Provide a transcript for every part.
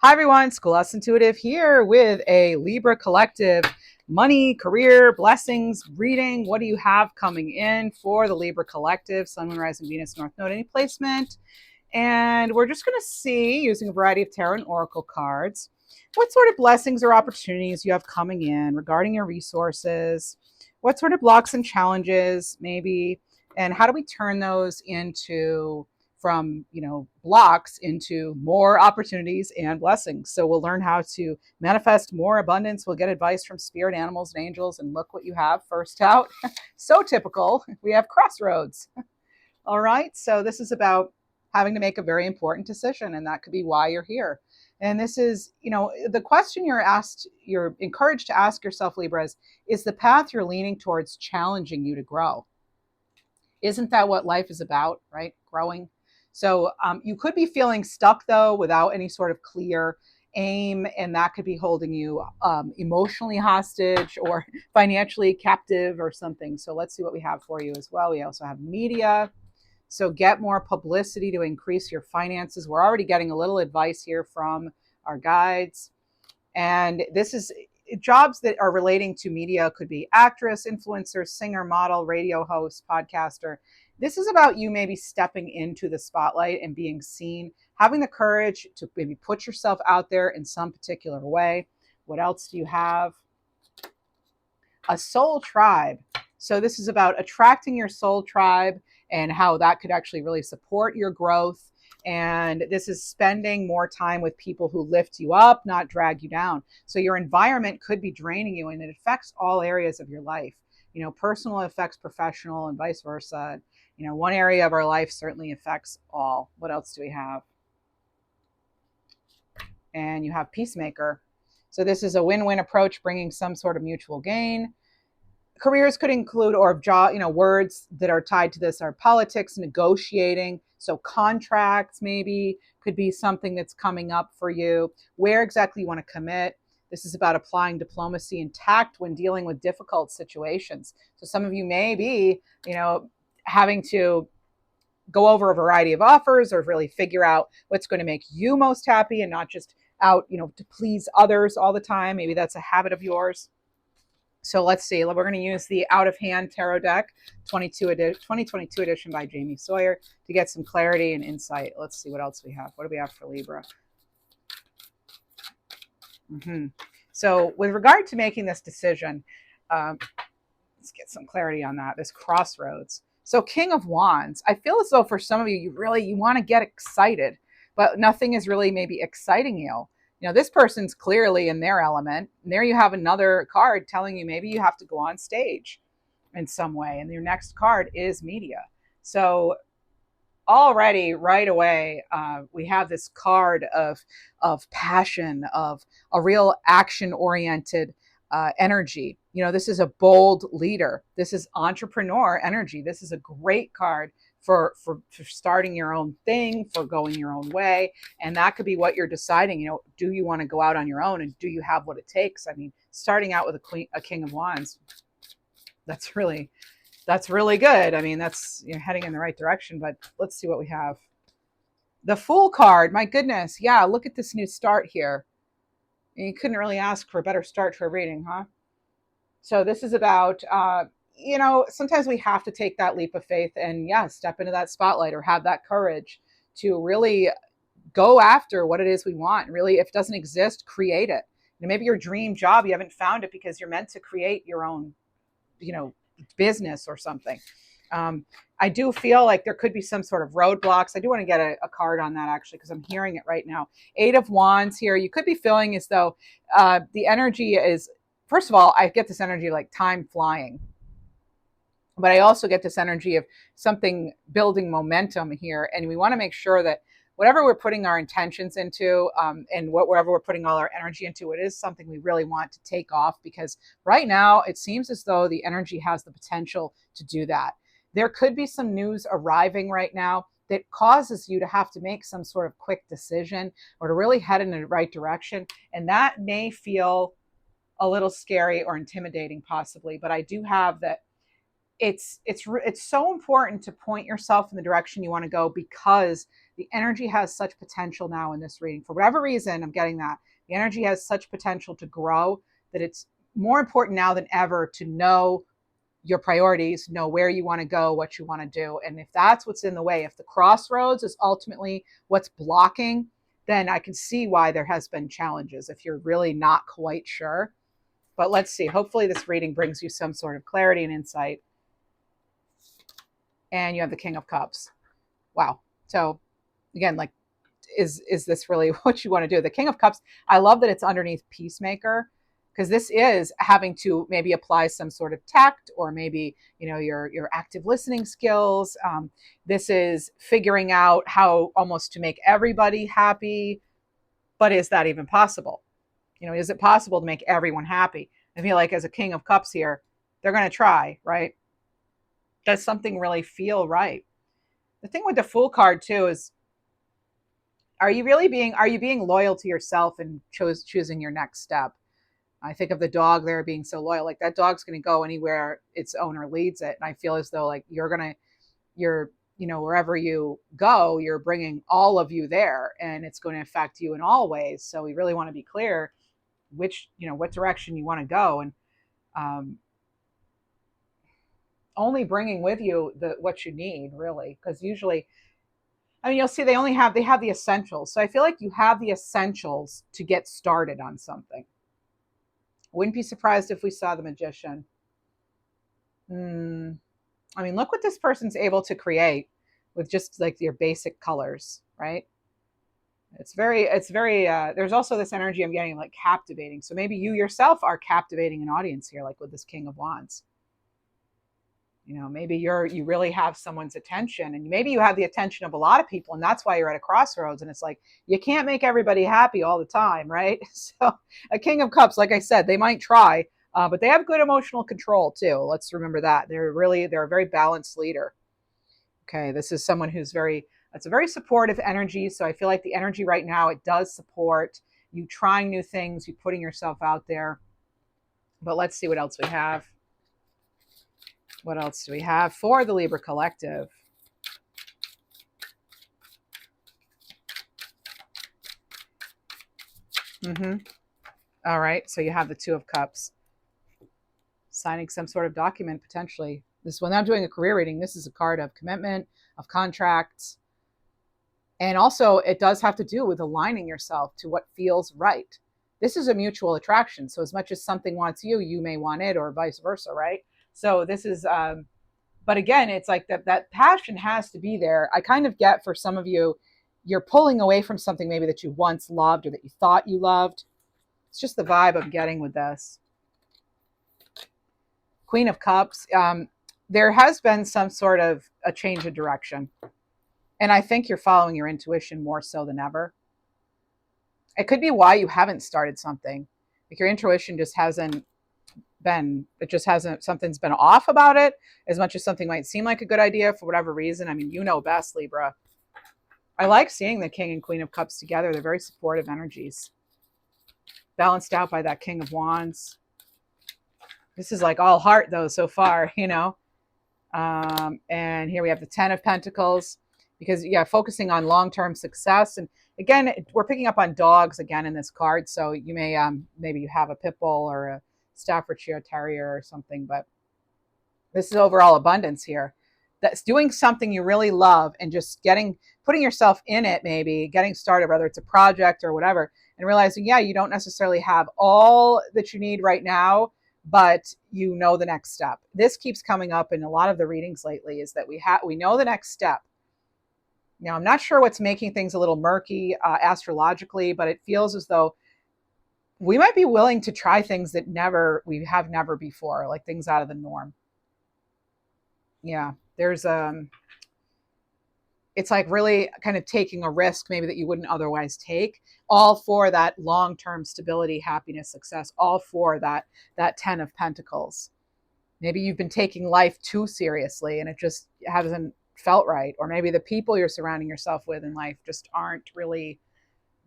Hi everyone, Schoolhouse Intuitive here with a Libra collective money, career, blessings, reading. What do you have coming in for the Libra collective? Sun, Moon, Rising, Venus, North Node, any placement. And we're just going to see, using a variety of tarot and oracle cards, what sort of blessings or opportunities you have coming in regarding your resources, what sort of blocks and challenges maybe, and how do we turn those into from blocks into more opportunities and blessings. So we'll learn how to manifest more abundance. We'll get advice from spirit animals and angels, and look what you have first out. So typical. We have crossroads. All right, so this is about having to make a very important decision, and that could be why you're here. And this is, the question you're encouraged to ask yourself, Libras, is the path you're leaning towards challenging you to grow? Isn't that what life is about, right? Growing. So you could be feeling stuck, though, without any sort of clear aim, and that could be holding you emotionally hostage or financially captive or something. So let's see what we have for you as well. We also have media. So get more publicity to increase your finances. We're already getting a little advice here from our guides. And this is jobs that are relating to media. Could be actress, influencer, singer, model, radio host, podcaster. This is about you maybe stepping into the spotlight and being seen, having the courage to maybe put yourself out there in some particular way. What else do you have? A soul tribe. So this is about attracting your soul tribe and how that could actually really support your growth. And this is spending more time with people who lift you up, not drag you down. So your environment could be draining you, and it affects all areas of your life. Personal affects professional and vice versa. One area of our life certainly affects all. What else do we have? And you have peacemaker. So this is a win-win approach, bringing some sort of mutual gain. Careers could include, or job, words that are tied to this are politics, negotiating. So contracts maybe could be something that's coming up for you. Where exactly you want to commit. This is about applying diplomacy and tact when dealing with difficult situations. So some of you may be, having to go over a variety of offers or really figure out what's going to make you most happy and not just out, to please others all the time. Maybe that's a habit of yours. So let's see. We're going to use the Out of Hand Tarot deck, 2022 edition by Jamie Sawyer, to get some clarity and insight. Let's see what else we have. What do we have for Libra? So with regard to making this decision, let's get some clarity on that. This crossroads. So King of Wands. I feel as though for some of you, you want to get excited, but nothing is really maybe exciting you. This person's clearly in their element. And there you have another card telling you maybe you have to go on stage in some way. And your next card is media. So already right away, we have this card of passion, of a real action-oriented energy. This is a bold leader. This is entrepreneur energy. This is a great card for starting your own thing, for going your own way. And that could be what you're deciding. Do you want to go out on your own, and do you have what it takes? I mean, starting out with a King of Wands, that's really good. I mean, that's heading in the right direction. But let's see what we have. The Fool card. My goodness. Yeah, look at this new start here. You couldn't really ask for a better start to a reading, huh? So this is about sometimes we have to take that leap of faith and step into that spotlight, or have that courage to really go after what it is we want. Really, if it doesn't exist, create it. Maybe your dream job, you haven't found it because you're meant to create your own, business or something. I do feel like there could be some sort of roadblocks. I do want to get a card on that, actually, because I'm hearing it right now. 8 of Wands here. You could be feeling as though the energy is, first of all, I get this energy like time flying. But I also get this energy of something building momentum here. And we want to make sure that whatever we're putting our intentions into, and wherever we're putting all our energy into, it is something we really want to take off, because right now it seems as though the energy has the potential to do that. There could be some news arriving right now that causes you to have to make some sort of quick decision, or to really head in the right direction. And that may feel a little scary or intimidating possibly, but I do have that it's so important to point yourself in the direction you want to go, because The energy has such potential now in this reading. For whatever reason, I'm getting that. The energy has such potential to grow that it's more important now than ever to know your priorities, know where you want to go, what you want to do. And if that's what's in the way, if the crossroads is ultimately what's blocking, then I can see why there has been challenges if you're really not quite sure. But let's see. Hopefully this reading brings you some sort of clarity and insight. And you have the King of Cups. Wow. So again, like, is this really what you want to do? The King of Cups, I love that it's underneath Peacemaker, because this is having to maybe apply some sort of tact, or maybe, you know, your active listening skills. This is figuring out how almost to make everybody happy. But is that even possible? You know, is it possible to make everyone happy? I feel like as a King of Cups here, they're going to try, right? Does something really feel right? The thing with the Fool card too is, are you being loyal to yourself and choosing your next step? I think of the dog there being so loyal. Like, that dog's going to go anywhere its owner leads it. And I feel as though, like, you're, you know, wherever you go, you're bringing all of you there, and it's going to affect you in all ways. So we really want to be clear which, you know, what direction you want to go. And only bringing with you what you need, really. Because usually, I mean, you'll see they have the essentials. So I feel like you have the essentials to get started on something. Wouldn't be surprised if we saw the Magician. I mean, look what this person's able to create with just like your basic colors, right? It's very, there's also this energy I'm getting, like, captivating. So maybe you yourself are captivating an audience here, like with this King of Wands. You know, maybe you really have someone's attention, and maybe you have the attention of a lot of people, and that's why you're at a crossroads. And it's like, you can't make everybody happy all the time, right? So a King of Cups, like I said, they might try, but they have good emotional control too. Let's remember that. They're a very balanced leader. Okay, this is someone it's a very supportive energy. So I feel like the energy right now, it does support you trying new things, you putting yourself out there. But let's see what else we have. What else do we have for the Libra collective? All right, so you have the Two of Cups. Signing some sort of document, potentially. When I'm doing a career reading, this is a card of commitment, of contracts. And also, it does have to do with aligning yourself to what feels right. This is a mutual attraction. So as much as something wants you, you may want it, or vice versa, right? So this is, but again, it's like that passion has to be there. I kind of get, for some of you, you're pulling away from something maybe that you once loved or that you thought you loved. It's just the vibe I'm getting with this. Queen of Cups. There has been some sort of a change of direction. And I think you're following your intuition more so than ever. It could be why you haven't started something. Like, your intuition just hasn't something's been off about it. As much as something might seem like a good idea for whatever reason. I mean, you know best, Libra. I like seeing the King and Queen of Cups together. They're very supportive energies. Balanced out by that King of Wands. This is like all heart, though, so far, you know. And here we have the Ten of Pentacles. Because, yeah, focusing on long-term success. And again, we're picking up on dogs again in this card. So you may, maybe you have a pit bull or a Staffordshire Terrier or something. But this is overall abundance here. That's doing something you really love and just putting yourself in it, maybe getting started, whether it's a project or whatever, and realizing, yeah, you don't necessarily have all that you need right now, but you know the next step. This keeps coming up in a lot of the readings lately, is that we know the next step. Now, I'm not sure what's making things a little murky astrologically, but it feels as though we might be willing to try things that we have never before, like things out of the norm. Yeah, there's it's like really kind of taking a risk maybe that you wouldn't otherwise take, all for that long-term stability, happiness, success, all for that Ten of Pentacles. Maybe you've been taking life too seriously and it just hasn't felt right. Or maybe the people you're surrounding yourself with in life just aren't really,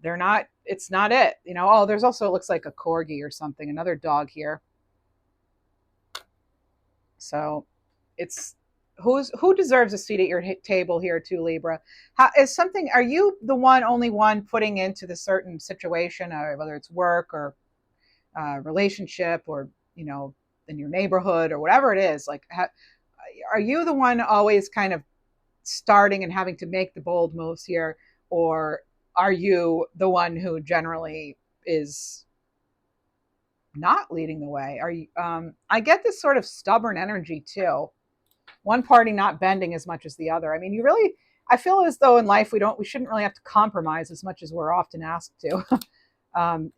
it's not it. You know, oh, there's also, it looks like a corgi or something, another dog here. So it's who deserves a seat at your table here too, Libra? Are you the only one putting into the certain situation, whether it's work or relationship, or in your neighborhood or whatever it is? Like, are you the one always kind of starting and having to make the bold moves here, or are you the one who generally is not leading the way? Are you? I get this sort of stubborn energy too. One party not bending as much as the other. I mean, I feel as though in life we shouldn't really have to compromise as much as we're often asked to.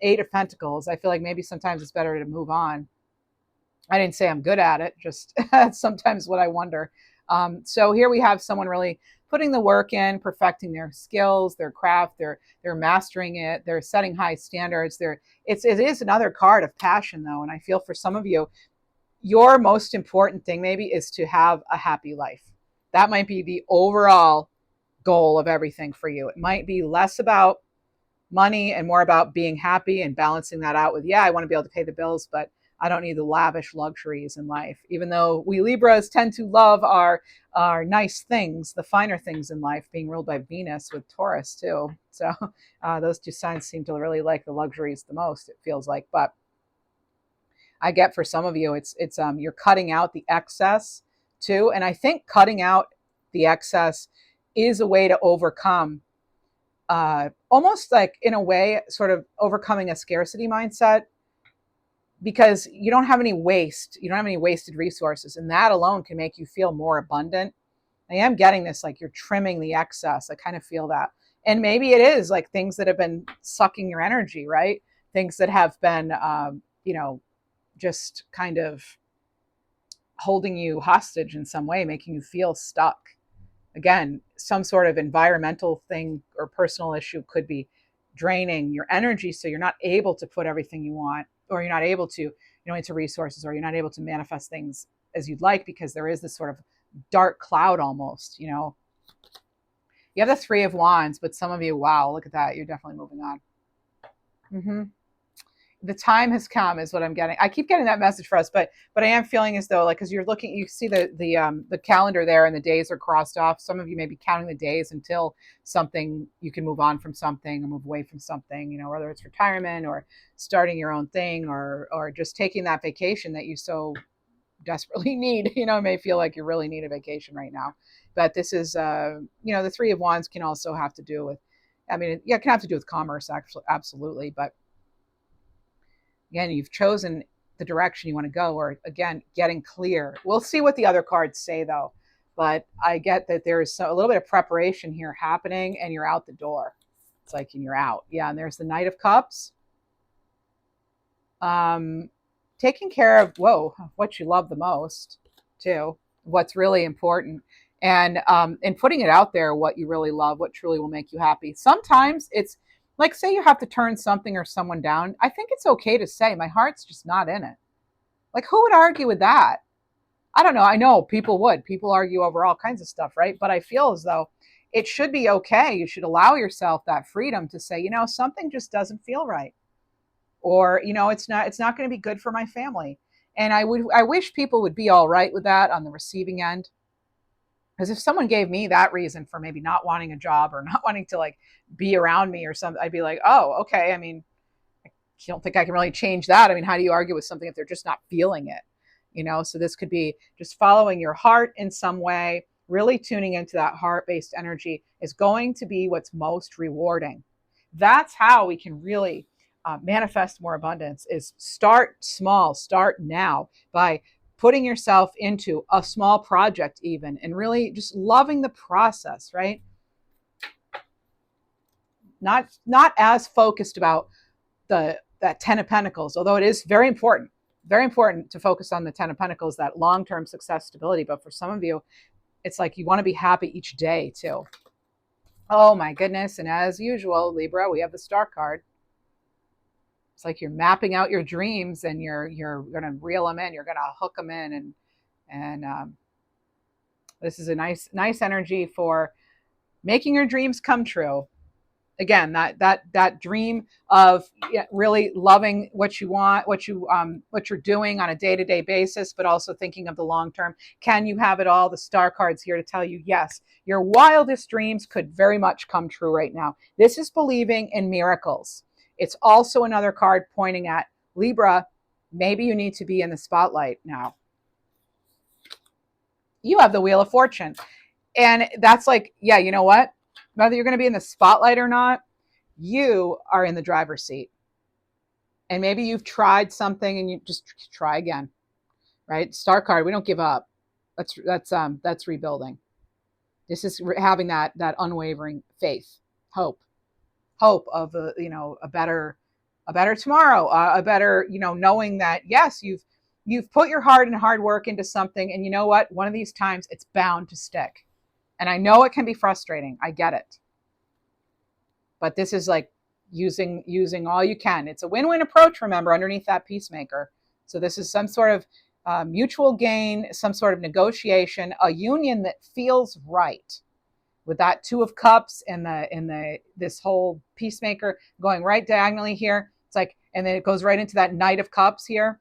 Eight of Pentacles. I feel like maybe sometimes it's better to move on. I didn't say I'm good at it, just sometimes what I wonder. So here we have someone really putting the work in, perfecting their skills, their craft, they're mastering it, they're setting high standards. It is another card of passion though, and I feel for some of you, your most important thing maybe is to have a happy life. That might be the overall goal of everything for you. It might be less about money and more about being happy and balancing that out with, yeah, I want to be able to pay the bills, but I don't need the lavish luxuries in life. Even though we Libras tend to love our nice things, the finer things in life, being ruled by Venus with Taurus too. So those two signs seem to really like the luxuries the most, it feels like. But I get for some of you, it's you're cutting out the excess too. And I think cutting out the excess is a way to overcome almost like in a way, sort of overcoming a scarcity mindset, because you don't have any waste. You don't have any wasted resources. And that alone can make you feel more abundant. I am getting this, like you're trimming the excess. I kind of feel that. And maybe it is like things that have been sucking your energy, right? Things that have been, just kind of holding you hostage in some way, making you feel stuck. Again, some sort of environmental thing or personal issue could be draining your energy, so you're not able to put everything you want, or you're not able to, into resources, or you're not able to manifest things as you'd like, because there is this sort of dark cloud almost. You have the Three of Wands, but some of you, wow, look at that, you're definitely moving on. The time has come is what I'm getting. I keep getting that message for us, but I am feeling as though, like, because you're looking, you see the calendar there, and the days are crossed off. Some of you may be counting the days until something, you can move on from something or move away from something, whether it's retirement or starting your own thing, or just taking that vacation that you so desperately need. It may feel like you really need a vacation right now, but this is the Three of Wands can also have to do with, it can have to do with commerce, actually, absolutely. But again, you've chosen the direction you want to go, or again, getting clear. We'll see what the other cards say though, but I get that there's a little bit of preparation here happening, and you're out the door. It's like, and you're out. Yeah. And there's the Knight of Cups. Taking care of, what you love the most too, what's really important. And putting it out there, what you really love, what truly will make you happy. Sometimes it's, like, say you have to turn something or someone down. I think it's okay to say, my heart's just not in it. Like, who would argue with that? I don't know. I know people would. People argue over all kinds of stuff, right? But I feel as though it should be okay. You should allow yourself that freedom to say, something just doesn't feel right. Or, it's not going to be good for my family. And I wish people would be all right with that on the receiving end. Because if someone gave me that reason for maybe not wanting a job or not wanting to, like, be around me or something, I'd be like, oh, okay. I don't think I can really change that. How do you argue with something if they're just not feeling it? So this could be just following your heart in some way, really tuning into that heart-based energy is going to be what's most rewarding. That's how we can really manifest more abundance, is start small, start now by putting yourself into a small project even, and really just loving the process, right? Not as focused about that 10 of Pentacles, although it is very important to focus on the 10 of Pentacles, that long-term success, stability. But for some of you, it's like you want to be happy each day too. Oh my goodness. And as usual, Libra, we have the Star card. It's like you're mapping out your dreams, and you're going to reel them in. You're going to hook them in. And this is a nice energy for making your dreams come true. Again, that dream of really loving what you want, what you're doing on a day-to-day basis, but also thinking of the long term. Can you have it all? The star cards here to tell you, yes, your wildest dreams could very much come true right now. This is believing in miracles. It's also another card pointing at Libra. Maybe you need to be in the spotlight now. You have the Wheel of Fortune. And that's like, yeah, you know what? Whether you're going to be in the spotlight or not, you are in the driver's seat. And maybe you've tried something and you just try again, right? Star card, we don't give up. That's rebuilding. This is having that unwavering faith, hope of a better tomorrow, a better, knowing that yes, you've put your heart and hard work into something, and you know what? One of these times it's bound to stick. And I know it can be frustrating. I get it. But this is like using all you can. It's a win-win approach, remember, underneath that peacemaker. So this is some sort of mutual gain, some sort of negotiation, a union that feels right. With that Two of Cups and this whole peacemaker going right diagonally here. It's like, and then it goes right into that Knight of Cups here.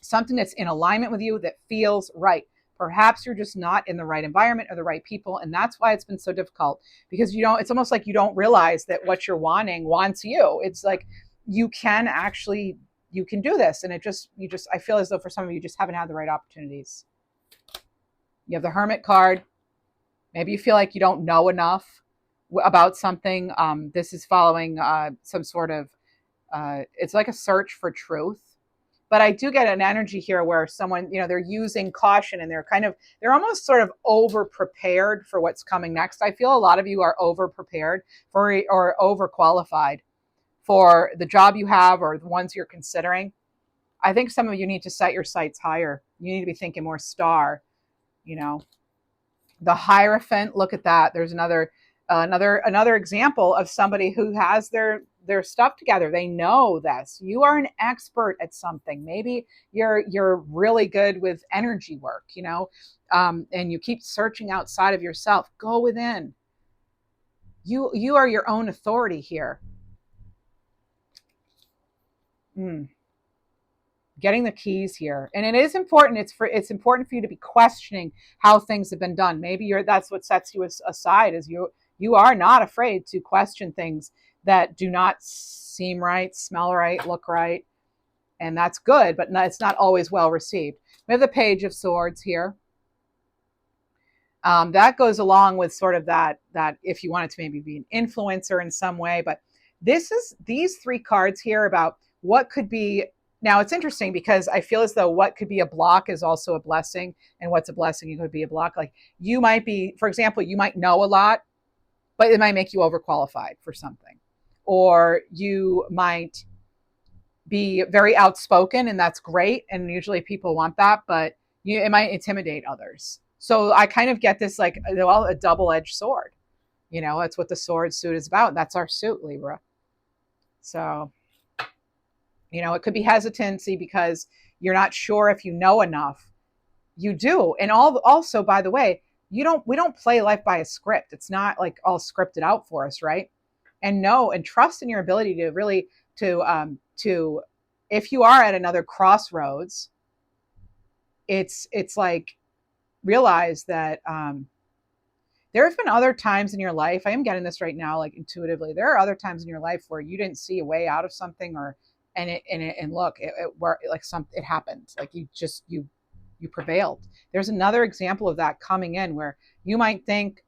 Something that's in alignment with you that feels right. Perhaps you're just not in the right environment or the right people. And that's why it's been so difficult, because it's almost like you don't realize that what you're wanting wants you. It's like, you can do this. And I feel as though for some of you just haven't had the right opportunities. You have the Hermit card. Maybe you feel like you don't know enough about something. This is following some sort of, it's like a search for truth. But I do get an energy here where someone, they're using caution and they're almost sort of over prepared for what's coming next. I feel a lot of you are over prepared or over qualified for the job you have or the ones you're considering. I think some of you need to set your sights higher. You need to be thinking more star, The Hierophant, look at that. There's another example of somebody who has their stuff together. They know this. You are an expert at something. Maybe you're really good with energy work, and you keep searching outside of yourself. Go within. You are your own authority here. Getting the keys here. And it is important. It's important for you to be questioning how things have been done. Maybe that's what sets you aside, is you are not afraid to question things that do not seem right, smell right, look right. And that's good, but it's not always well received. We have the Page of Swords here. That goes along with sort of that if you wanted to maybe be an influencer in some way. But these three cards here about what could be. Now, it's interesting because I feel as though what could be a block is also a blessing, and what's a blessing, it could be a block. Like you might be, for example, you might know a lot, but it might make you overqualified for something. Or you might be very outspoken, and that's great. And usually people want that, but it might intimidate others. So I kind of get this like, well, a double-edged sword. That's what the sword suit is about. That's our suit, Libra. So it could be hesitancy because you're not sure if you know enough. You do. And also, by the way, we don't play life by a script. It's not like all scripted out for us, right? And know and trust in your ability to really to if you are at another crossroads, it's like realize that there have been other times in your life. I am getting this right now, like intuitively. There are other times in your life where you didn't see a way out of something, and look, it happened. Like you prevailed. There's another example of that coming in where you might think,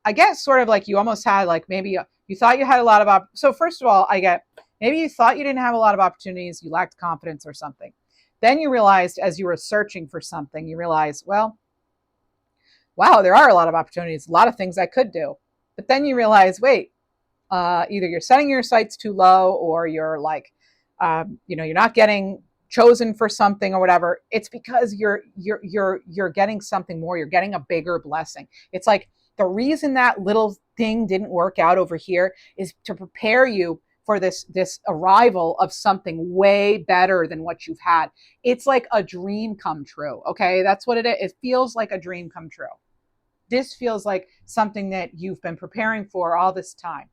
I guess, sort of like you almost had like maybe you thought you had a lot of so first of all, I get maybe you thought you didn't have a lot of opportunities, you lacked confidence or something. Then you realized as you were searching for something, you realized, well, wow, there are a lot of opportunities, a lot of things I could do. But then you realize, wait, either you're setting your sights too low, or you're like, you're not getting chosen for something or whatever. It's because you're getting something more. You're getting a bigger blessing. It's like the reason that little thing didn't work out over here is to prepare you for this arrival of something way better than what you've had. It's like a dream come true. Okay, that's what it is. It feels like a dream come true. This feels like something that you've been preparing for all this time.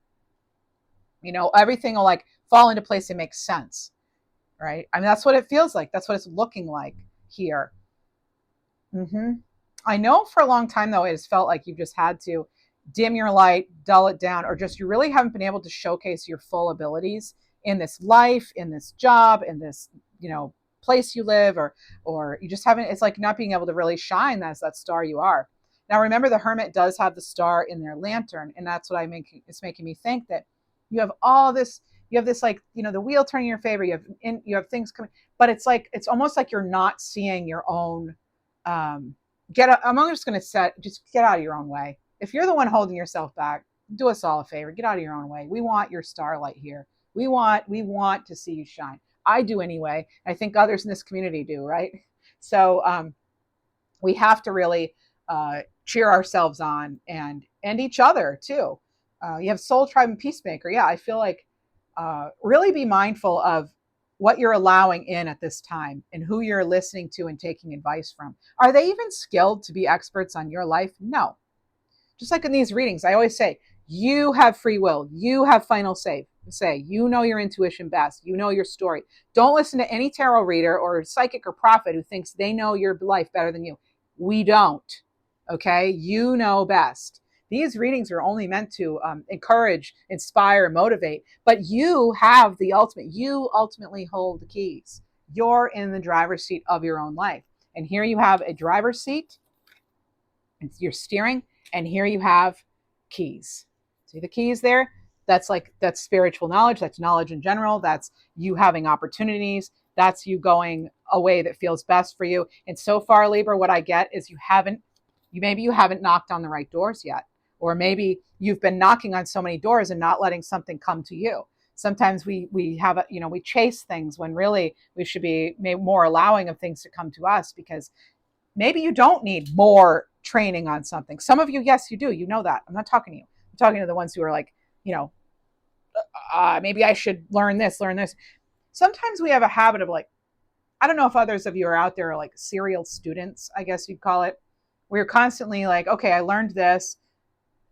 Everything will like fall into place and make sense, right? I mean, that's what it feels like. That's what it's looking like here. Mm-hmm. I know for a long time, though, it has felt like you've just had to dim your light, dull it down, or just you really haven't been able to showcase your full abilities in this life, in this job, in this, place you live, or you just haven't, it's like not being able to really shine as that star you are. Now, remember, the Hermit does have the star in their lantern, and that's what it's making me think that you have all this, you have this like, the wheel turning in your favor, you have things coming, but it's like, it's almost like you're not seeing your own, I'm just going to just get out of your own way. If you're the one holding yourself back, do us all a favor, get out of your own way. We want your starlight here. We want to see you shine. I do anyway. I think others in this community do, right? So we have to really cheer ourselves on and each other too. You have Soul Tribe and Peacemaker. Yeah, I feel like really be mindful of what you're allowing in at this time and who you're listening to and taking advice from. Are they even skilled to be experts on your life? No. Just like in these readings, I always say, you have free will. You have final say. You know your intuition best. You know your story. Don't listen to any tarot reader or psychic or prophet who thinks they know your life better than you. We don't. Okay? You know best. These readings are only meant to encourage, inspire, motivate, but you have the ultimate. You ultimately hold the keys. You're in the driver's seat of your own life. And here you have a driver's seat. You're steering, and here you have keys. See the keys there? That's spiritual knowledge. That's knowledge in general. That's you having opportunities. That's you going a way that feels best for you. And so far, Libra, what I get is maybe you haven't knocked on the right doors yet. Or maybe you've been knocking on so many doors and not letting something come to you. Sometimes we have we chase things when really we should be more allowing of things to come to us, because maybe you don't need more training on something. Some of you, yes, you do. You know that. I'm not talking to you. I'm talking to the ones who are like, maybe I should learn this. Sometimes we have a habit of like, I don't know if others of you are out there are like serial students, I guess you'd call it. We're constantly like, okay, I learned this,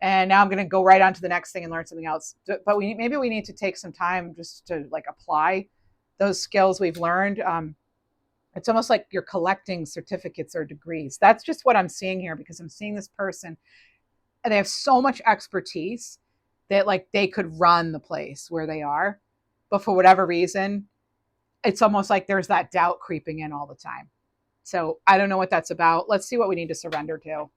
and now I'm going to go right on to the next thing and learn something else. But maybe we need to take some time just to like apply those skills we've learned. It's almost like you're collecting certificates or degrees. That's just what I'm seeing here, because I'm seeing this person and they have so much expertise that like they could run the place where they are. But for whatever reason, it's almost like there's that doubt creeping in all the time. So I don't know what that's about. Let's see what we need to surrender to.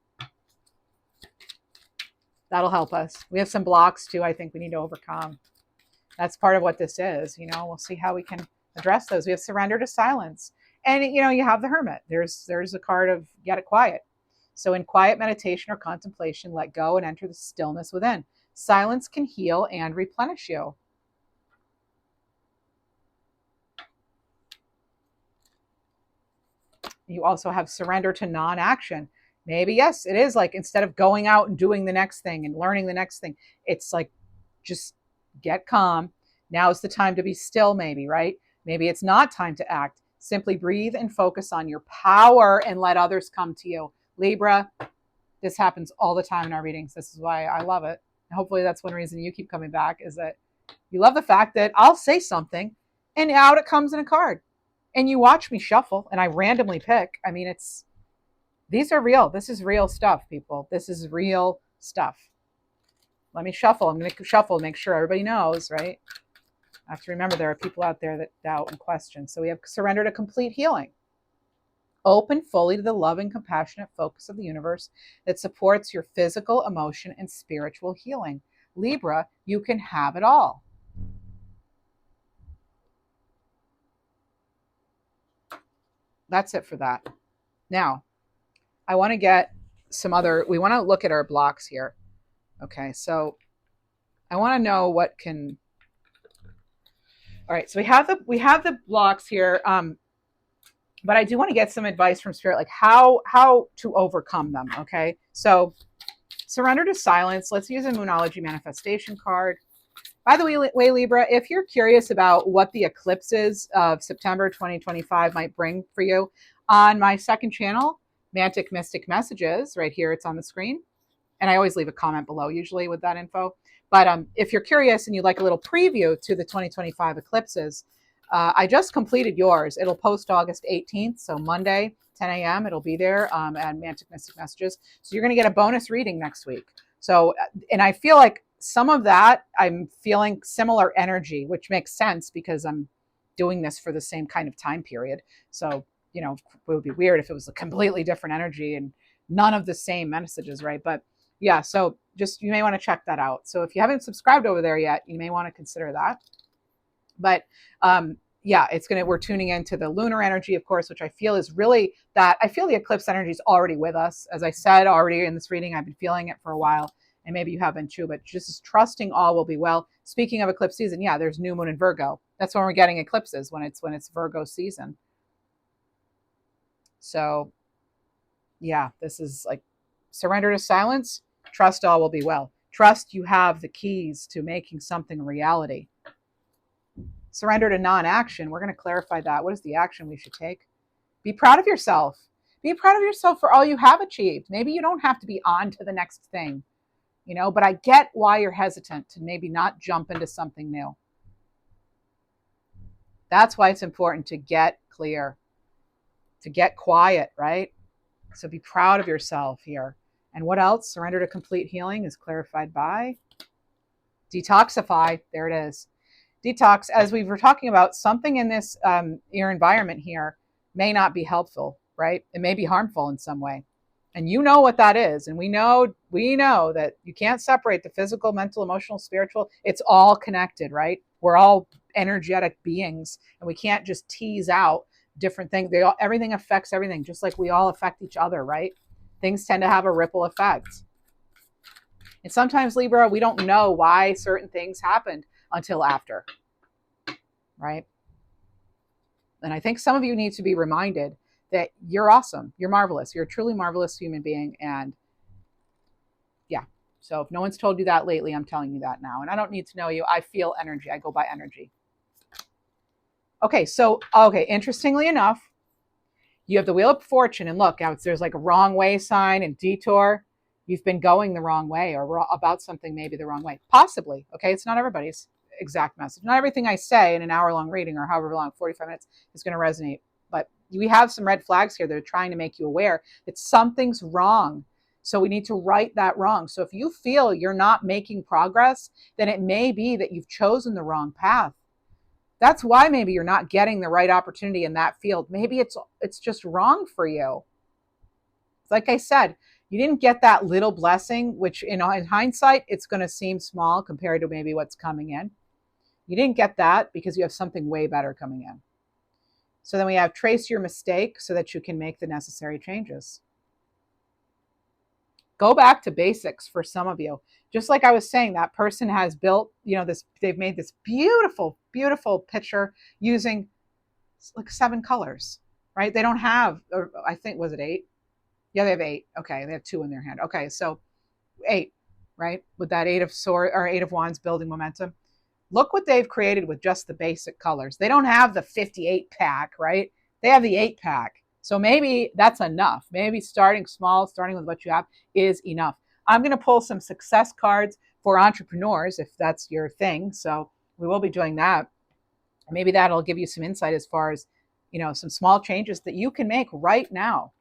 That'll help us. We have some blocks too, I think we need to overcome. That's part of what this is. We'll see how we can address those. We have surrender to silence. And, you have the Hermit. There's a card of get it quiet. So in quiet meditation or contemplation, let go and enter the stillness within. Silence can heal and replenish you. You also have surrender to non-action. Maybe, yes, it is like instead of going out and doing the next thing and learning the next thing, it's like just get calm. Now is the time to be still, maybe, right? Maybe it's not time to act. Simply breathe and focus on your power and let others come to you. Libra, this happens all the time in our readings. This is why I love it. And hopefully that's one reason you keep coming back, is that you love the fact that I'll say something and out it comes in a card. And you watch me shuffle and I randomly pick. I mean, these are real. This is real stuff, people. This is real stuff. Let me shuffle. I'm going to shuffle, make sure everybody knows, right? I have to remember there are people out there that doubt and question. So we have surrender to complete healing. Open fully to the loving, compassionate focus of the universe that supports your physical, emotion, and spiritual healing. Libra, you can have it all. That's it for that. Now, I want to get we want to look at our blocks here. Okay, so I want to know what can... All right, so we have the blocks here, but I do want to get some advice from Spirit, like how to overcome them. Okay, so surrender to silence. Let's use a Moonology manifestation card. By the way, Libra, if you're curious about what the eclipses of September 2025 might bring for you, on my second channel, Mystic Messages, right here, it's on the screen. And I always leave a comment below, usually with that info. But if you're curious and you'd like a little preview to the 2025 eclipses, I just completed yours. It'll post August 18th, so Monday, 10 a.m. It'll be there at Mantic Mystic Messages. So you're going to get a bonus reading next week. So, and I feel like some of that, I'm feeling similar energy, which makes sense because I'm doing this for the same kind of time period. So, you know, it would be weird if it was a completely different energy and none of the same messages, right? But yeah, so just you may want to check that out. So if you haven't subscribed over there yet, you may want to consider that. But yeah, we're tuning into the lunar energy, of course, which I feel is really that I feel the eclipse energy is already with us. As I said already in this reading, I've been feeling it for a while, and maybe you have been too, but just trusting all will be well. Speaking of eclipse season, yeah, there's new moon in Virgo. That's when we're getting eclipses, when it's Virgo season. So yeah, this is like surrender to silence, trust all will be well. Trust you have the keys to making something a reality. Surrender to non-action. We're going to clarify that. What is the action we should take? Be proud of yourself. Be proud of yourself for all you have achieved. Maybe you don't have to be on to the next thing, you know, but I get why you're hesitant to maybe not jump into something new. That's why it's important to get clear, to get quiet, right? So be proud of yourself here. And what else? Surrender to complete healing is clarified by detoxify. There it is. Detox, as we were talking about, something in this your environment here may not be helpful, right? It may be harmful in some way. And you know what that is. And we know that you can't separate the physical, mental, emotional, spiritual. It's all connected, right? We're all energetic beings, and we can't just tease out different things. Everything affects everything, just like we all affect each other, right? Things tend to have a ripple effect. And sometimes, Libra, we don't know why certain things happened until after, right? And I think some of you need to be reminded that you're awesome, you're marvelous, you're a truly marvelous human being. And yeah, so if no one's told you that lately, I'm telling you that now. And I don't need to know you. I feel energy. I go by energy. Okay, so interestingly enough, you have the Wheel of Fortune, and look, there's like a wrong way sign and detour. You've been going the wrong way, or about something maybe the wrong way, possibly. Okay, it's not everybody's exact message. Not everything I say in an hour-long reading or however long, 45 minutes, is going to resonate. But we have some red flags here that are trying to make you aware that something's wrong. So we need to right that wrong. So if you feel you're not making progress, then it may be that you've chosen the wrong path. That's why maybe you're not getting the right opportunity in that field. Maybe it's just wrong for you. Like I said, you didn't get that little blessing, which in hindsight, it's going to seem small compared to maybe what's coming in. You didn't get that because you have something way better coming in. So then we have trace your mistake so that you can make the necessary changes. Go back to basics for some of you. Just like I was saying, that person has built, they've made this beautiful, beautiful picture using like 7 colors, right? They don't have, I think, was it 8? Yeah, they have 8. Okay, they have 2 in their hand. Okay, so 8, right? With that 8 of swords or 8 of wands building momentum. Look what they've created with just the basic colors. They don't have the 58 pack, right? They have the 8 pack. So maybe that's enough. Maybe starting small, starting with what you have is enough. I'm going to pull some success cards for entrepreneurs if that's your thing. So we will be doing that. Maybe that'll give you some insight as far as, some small changes that you can make right now.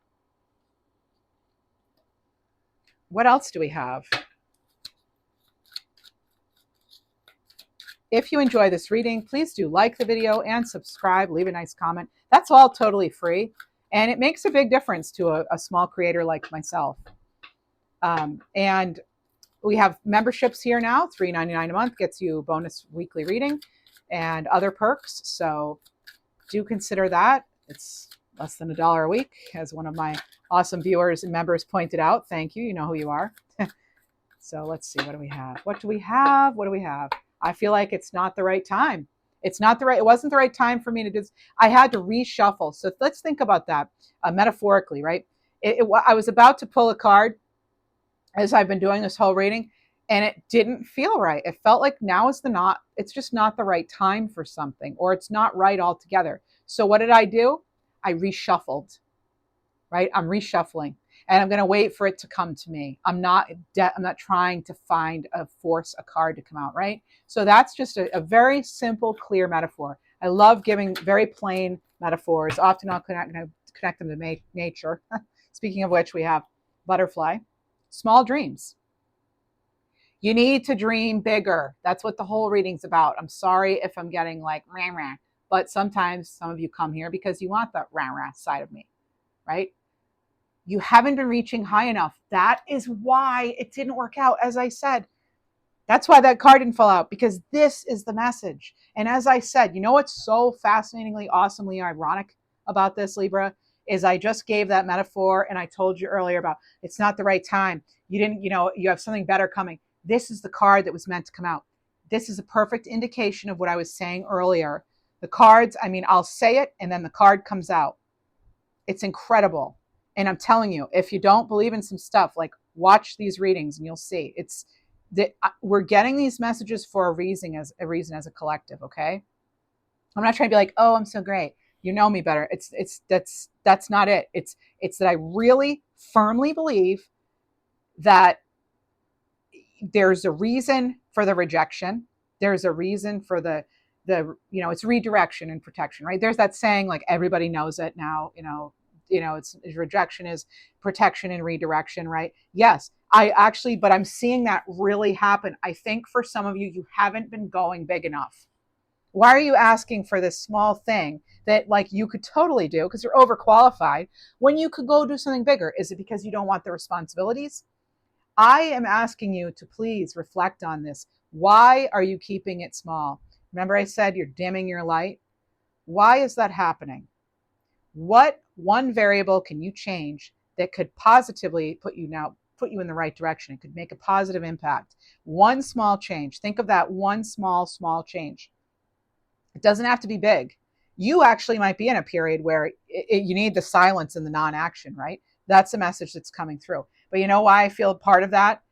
What else do we have? If you enjoy this reading, please do like the video and subscribe, leave a nice comment. That's all totally free. And it makes a big difference to a small creator like myself. And we have memberships here now. $3.99 a month gets you bonus weekly reading and other perks. So do consider that. It's less than $1 a week, as one of my awesome viewers and members pointed out. Thank you. You know who you are. So let's see. What do we have? What do we have? I feel like it's not the right time. It wasn't the right time for me to do this. I had to reshuffle. So let's think about that metaphorically, right? I was about to pull a card as I've been doing this whole reading, and it didn't feel right. It felt like it's just not the right time for something, or it's not right altogether. So what did I do? I reshuffled, right? I'm reshuffling. and I'm going to wait for it to come to me. I'm not trying to force a card to come out, right? So that's just a very simple, clear metaphor. I love giving very plain metaphors. Often I'll connect them to nature. Speaking of which, we have butterfly, small dreams. You need to dream bigger. That's what the whole reading's about. I'm sorry if I'm getting like rah rah, but sometimes some of you come here because you want that rah rah side of me, right? You haven't been reaching high enough. That is why it didn't work out, as I said. That's why that card didn't fall out, because this is the message. And as I said, you know what's so fascinatingly, awesomely ironic about this, Libra, is I just gave that metaphor and I told you earlier about it's not the right time. You didn't, you have something better coming. This is the card that was meant to come out. This is a perfect indication of what I was saying earlier. The cards, I'll say it and then the card comes out. It's incredible. And I'm telling you, if you don't believe in some stuff, like watch these readings and you'll see. It's that we're getting these messages for a reason as a collective, okay? I'm not trying to be like, oh, I'm so great. You know me better. That's not it. It's that I really firmly believe that there's a reason for the rejection. There's a reason for the it's redirection and protection, right? There's that saying, like everybody knows it now, it's rejection is protection and redirection, right? Yes, but I'm seeing that really happen. I think for some of you, you haven't been going big enough. Why are you asking for this small thing that like you could totally do because you're overqualified when you could go do something bigger? Is it because you don't want the responsibilities? I am asking you to please reflect on this. Why are you keeping it small? Remember I said you're dimming your light? Why is that happening? What one variable can you change that could positively put you in the right direction? It could make a positive impact. One small change. Think of that one small change. It doesn't have to be big. You actually might be in a period where you need the silence and the non-action, right? That's the message that's coming through. But you know why I feel part of that?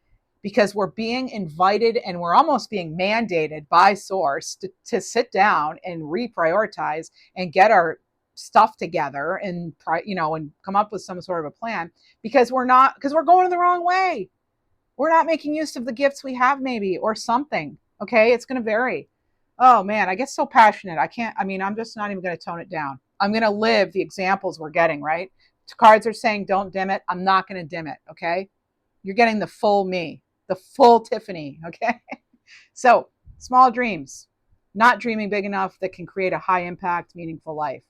Because we're being invited and we're almost being mandated by Source to sit down and reprioritize and get our stuff together and come up with some sort of a plan, because we're going the wrong way. We're not making use of the gifts we have, maybe, or something. Okay, it's going to vary. Oh man, I get so passionate. I'm just not even going to tone it down. I'm going to live the examples we're getting, right? Cards are saying don't dim it. I'm not going to dim it. Okay, you're getting the full me, the full Tiffany. Okay. So small dreams, not dreaming big enough that can create a high impact, meaningful life.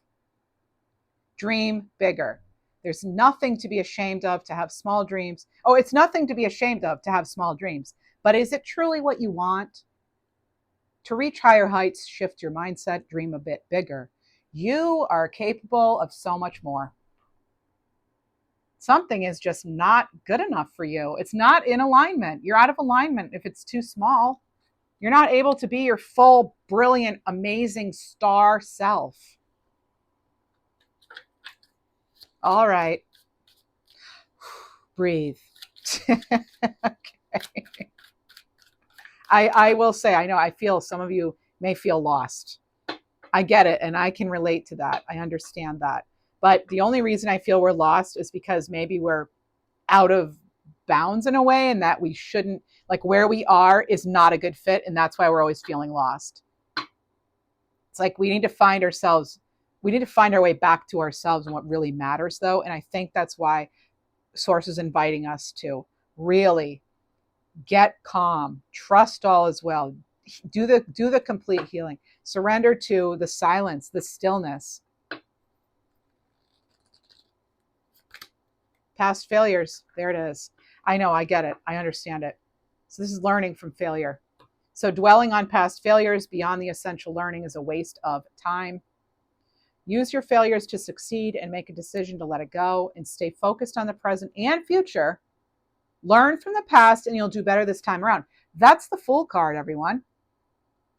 Dream bigger. There's nothing to be ashamed of to have small dreams. Oh, it's nothing to be ashamed of to have small dreams. But is it truly what you want? To reach higher heights, shift your mindset, dream a bit bigger. You are capable of so much more. Something is just not good enough for you. It's not in alignment. You're out of alignment if it's too small. You're not able to be your full, brilliant, amazing star self. All right. Breathe. Okay. I will say, I feel some of you may feel lost. I get it, and I can relate to that. I understand that. But the only reason I feel we're lost is because maybe we're out of bounds in a way, and that we shouldn't, like where we are is not a good fit, and that's why we're always feeling lost. It's like we need to find ourselves. We need to find our way back to ourselves and what really matters, though. And I think that's why Source is inviting us to really get calm, trust all is well, do the complete healing, surrender to the silence, the stillness. Past failures, there it is. I know, I get it, I understand it. So this is learning from failure. So dwelling on past failures beyond the essential learning is a waste of time. Use your failures to succeed and make a decision to let it go and stay focused on the present and future. Learn from the past and you'll do better this time around. That's the Fool card, everyone.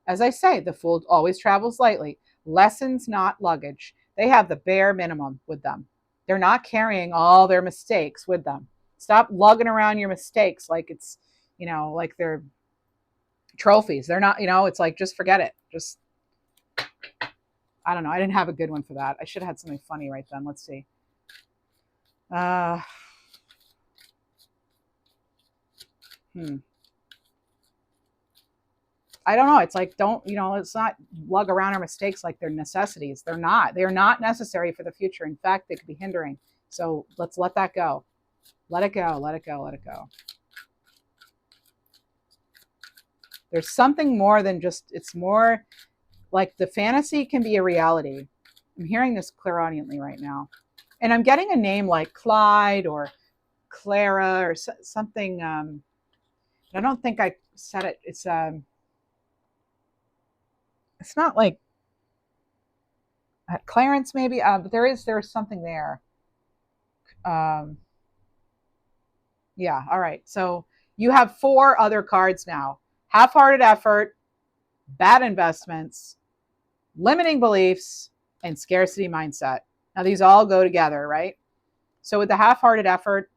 As I say, the Fool always travels lightly. Lessons, not luggage. They have the bare minimum with them. They're not carrying all their mistakes with them. Stop lugging around your mistakes like it's, like they're trophies. They're not, it's like, just forget it. Just, I don't know. I didn't have a good one for that. I should have had something funny right then. Let's see. I don't know. It's like, let's not lug around our mistakes like they're necessities. They're not. They're not necessary for the future. In fact, they could be hindering. So let's let that go. Let it go. Let it go. Let it go. There's something more than just, it's more like the fantasy can be a reality. I'm hearing this clairaudiently right now. And I'm getting a name like Clyde or Clara or something. I don't think I said it. It's not like Clarence maybe, but there's something there. Yeah, all right. So you have 4 other cards now. Half-hearted effort, bad investments, limiting beliefs, and scarcity mindset. Now these all go together, right? So with the half-hearted effort,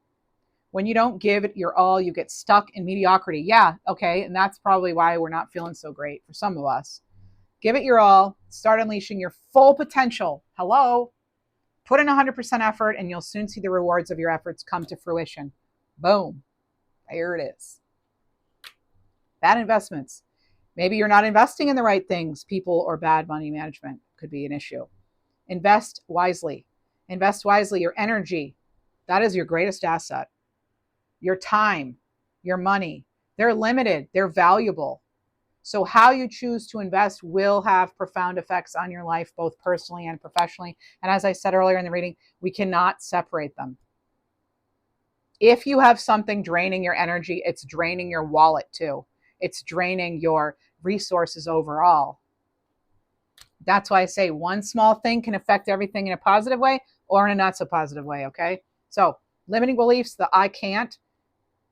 when you don't give it your all, you get stuck in mediocrity. Yeah, okay, and that's probably why we're not feeling so great for some of us. Give it your all, start unleashing your full potential. Hello? Put in 100% effort and you'll soon see the rewards of your efforts come to fruition. Boom. There it is. Bad investments. Maybe you're not investing in the right things. People or bad money management could be an issue. Invest wisely. Invest wisely. Your energy, that is your greatest asset. Your time, your money, they're limited. They're valuable. So how you choose to invest will have profound effects on your life, both personally and professionally. And as I said earlier in the reading, we cannot separate them. If you have something draining your energy, it's draining your wallet too. It's draining your resources overall. That's why I say one small thing can affect everything in a positive way or in a not so positive way, okay? So limiting beliefs, the I can't,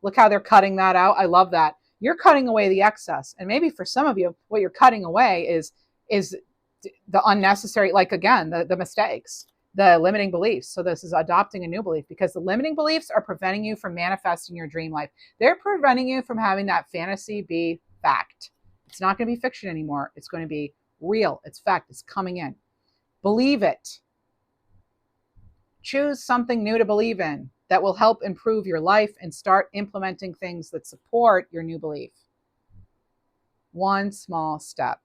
look how they're cutting that out. I love that. You're cutting away the excess. And maybe for some of you, what you're cutting away is the unnecessary, like again, the mistakes, the limiting beliefs. So this is adopting a new belief, because the limiting beliefs are preventing you from manifesting your dream life. They're preventing you from having that fantasy be fact. It's not going to be fiction anymore. It's going to be real. It's fact. It's coming in. Believe it. Choose something new to believe in that will help improve your life and start implementing things that support your new belief. One small step.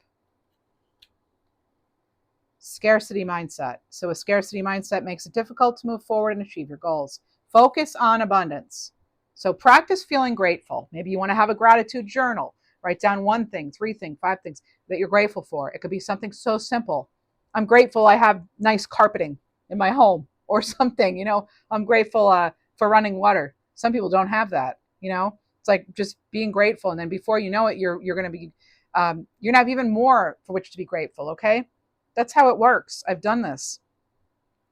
Scarcity mindset. So a scarcity mindset makes it difficult to move forward and achieve your goals. Focus on abundance. So practice feeling grateful. Maybe you want to have a gratitude journal. Write down 1 thing, 3 things, 5 things that you're grateful for. It could be something so simple. I'm grateful I have nice carpeting in my home, or something. I'm grateful for running water. Some people don't have that. It's like just being grateful, and then before you know it, you're going to be you're going to have even more for which to be grateful. Okay, that's how it works. I've done this.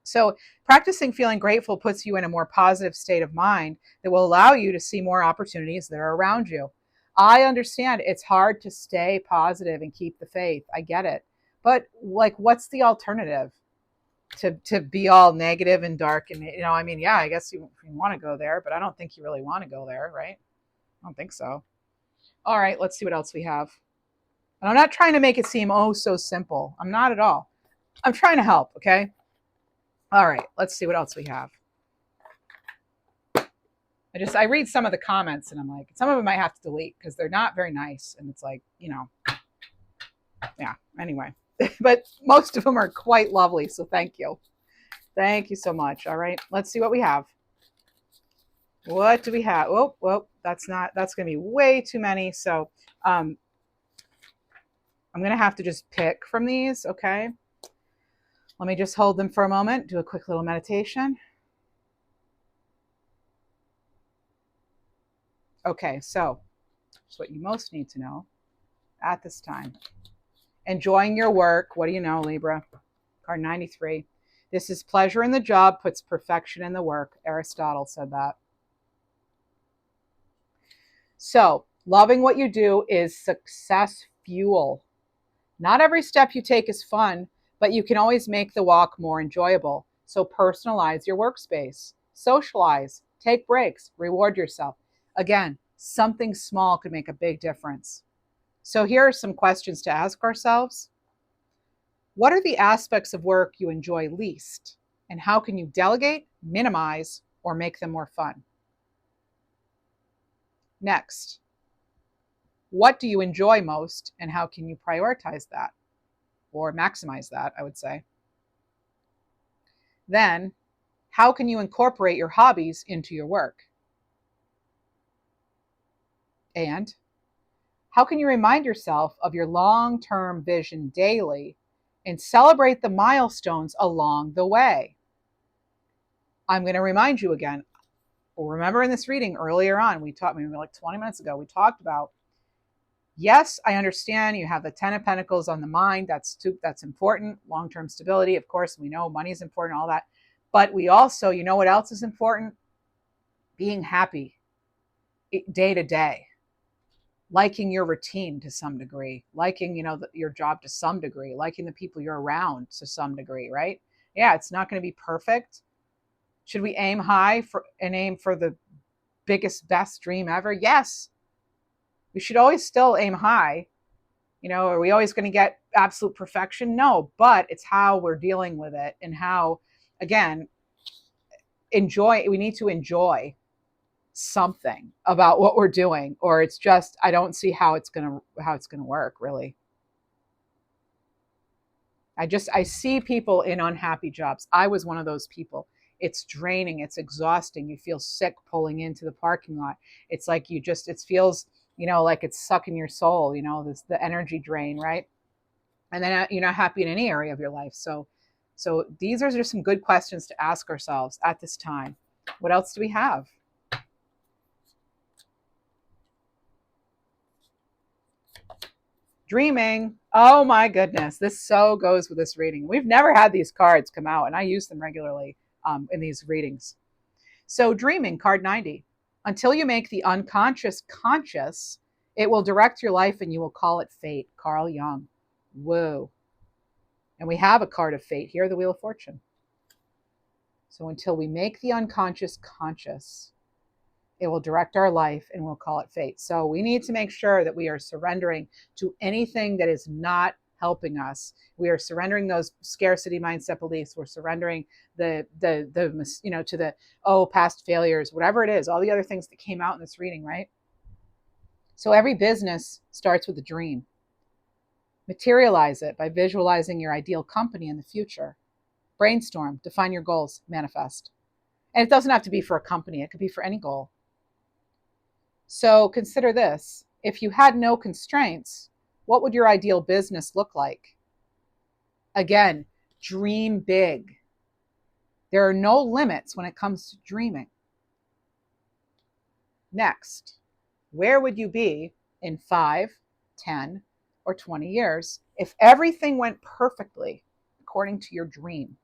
So practicing feeling grateful puts you in a more positive state of mind that will allow you to see more opportunities that are around you. I understand it's hard to stay positive and keep the faith. I get it. But like, what's the alternative? To be all negative and dark, and yeah, I guess you want to go there, but I don't think you really want to go there, right? I don't think so. All right, let's see what else we have. And I'm not trying to make it seem so simple. I'm not at all. I'm trying to help, okay? All right, let's see what else we have. I read some of the comments and I'm like, some of them I have to delete because they're not very nice, and it's like, yeah, anyway. But most of them are quite lovely, so thank you. Thank you so much. All right, let's see what we have. What do we have? Oh, that's going to be way too many. So I'm going to have to just pick from these, okay? Let me just hold them for a moment, do a quick little meditation. Okay, so that's what you most need to know at this time. Enjoying your work. What do you know, Libra? Card 93. This is pleasure in the job puts perfection in the work. Aristotle said that. So, loving what you do is success fuel. Not every step you take is fun, but you can always make the walk more enjoyable. So personalize your workspace, socialize, take breaks, reward yourself. Again, something small could make a big difference. So here are some questions to ask ourselves. What are the aspects of work you enjoy least? And how can you delegate, minimize, or make them more fun? Next, what do you enjoy most and how can you prioritize that or maximize that, I would say? Then, how can you incorporate your hobbies into your work? And how can you remind yourself of your long term vision daily and celebrate the milestones along the way? I'm going to remind you again. Remember in this reading earlier on, we talked, maybe like 20 minutes ago, we talked about, yes, I understand you have the 10 of Pentacles on the mind. That's important. Long-term stability, of course, we know money is important, all that. But we also, you know what else is important? Being happy day to day, liking your routine to some degree, liking, your job to some degree, liking the people you're around to some degree, right? Yeah, it's not going to be perfect. Should we aim high and aim for the biggest, best dream ever? Yes. We should always still aim high. Are we always going to get absolute perfection? No, but it's how we're dealing with it and how, again, we need to enjoy something about what we're doing, or it's just, I don't see how it's going to work, really. I see people in unhappy jobs. I was one of those people. It's draining. It's exhausting. You feel sick pulling into the parking lot. It's like it feels, like it's sucking your soul, the energy drain, right? And then you're not happy in any area of your life. So these are just some good questions to ask ourselves at this time. What else do we have? Dreaming. Oh my goodness. This so goes with this reading. We've never had these cards come out, and I use them regularly in these readings. So dreaming, card 90. Until you make the unconscious conscious, it will direct your life and you will call it fate. Carl Jung. Whoa. And we have a card of fate here, the Wheel of Fortune. So until we make the unconscious conscious, it will direct our life and we'll call it fate. So we need to make sure that we are surrendering to anything that is not helping us. We are surrendering those scarcity mindset beliefs. We're surrendering to the past failures, whatever it is, all the other things that came out in this reading, right? So every business starts with a dream. Materialize it by visualizing your ideal company in the future. Brainstorm, define your goals, manifest. And it doesn't have to be for a company. It could be for any goal. So consider this. If you had no constraints, what would your ideal business look like? Again, dream big. There are no limits when it comes to dreaming. Next, where would you be in 5, 10, or 20 years if everything went perfectly according to your dream?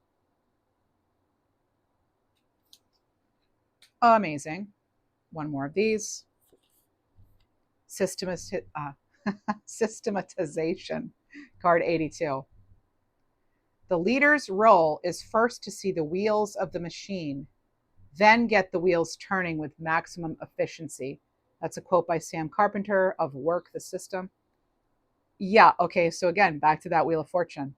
Amazing. One more of these. Systematization, card 82. The leader's role is first to see the wheels of the machine, then get the wheels turning with maximum efficiency. That's a quote by Sam Carpenter of Work the System. Yeah, okay, so again, back to that Wheel of Fortune.